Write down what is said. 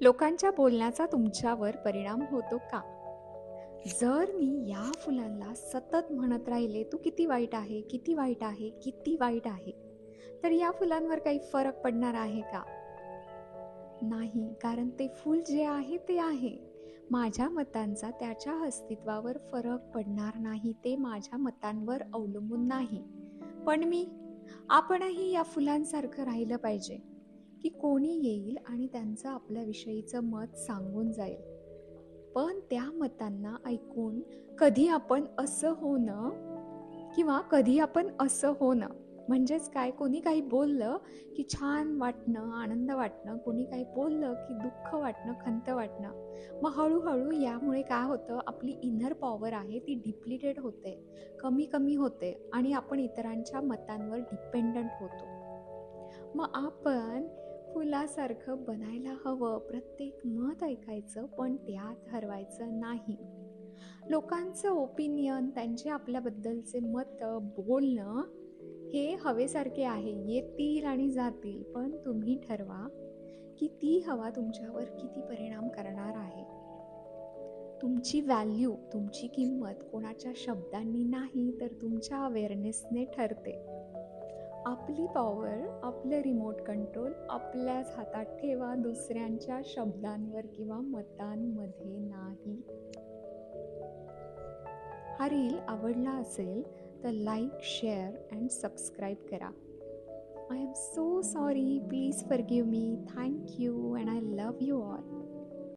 लोकांच्या बोलण्याचा तुमच्यावर परिणाम होतो का? जर मी या फुलांना सतत म्हणत राहिले, "तू किती वाईट आहे, किती वाईट आहे, किती वाईट आहे," तर या फुलांवर काही फरक पडणार आहे का? नाही, कारण ते फूल जे आहे ते आहे. माझ्या मतांचा त्याच्या अस्तित्वावर फरक पडणार नाही. ते माझ्या मतांवर अवलंबून नाही. पण आपणही या फुलांसारखं राहिलं पाहिजे, की कोणी येईल आणि त्यांचं आपल्याविषयीचं मत सांगून जाईल. पण त्या मतांना ऐकून कधी आपण असं होणं किंवा कधी आपण असं होणं म्हणजेच काय, कोणी काही बोललं की छान वाटणं, आनंद वाटणं, कोणी काही बोललं की दुःख वाटणं, खंत वाटणं. मग हळूहळू यामुळे काय होतं, आपली इनर पॉवर आहे ती डिप्लिटेड होते, कमी कमी होते आणि आपण इतरांच्या मतांवर डिपेंडंट होतो. मग आपण फुलासारखं बनायला हवं, प्रत्येक मत ऐकायचं पण त्यात हरवायचं नाही. लोकांचं ओपिनियन, त्यांचे आपल्याबद्दलचे मत बोलणं हे हवेसारखे आहे, येतील आणि जातील, पण तुम्ही ठरवा की ती हवा तुमच्यावर किती परिणाम करणार आहे. तुमची व्हॅल्यू, तुमची किंमत कोणाच्या शब्दांनी नाही तर तुमच्या अवेअरनेसने ठरते. आपली पॉवर, आपलं रिमोट कंट्रोल आपल्याच हातात ठेवा, दुसऱ्यांच्या शब्दांवर किंवा मतांमध्ये नाही. हा रील आवडला असेल तर लाईक, शेअर अँड सबस्क्राईब करा. I am so sorry. Please forgive me. Thank you and I love you all.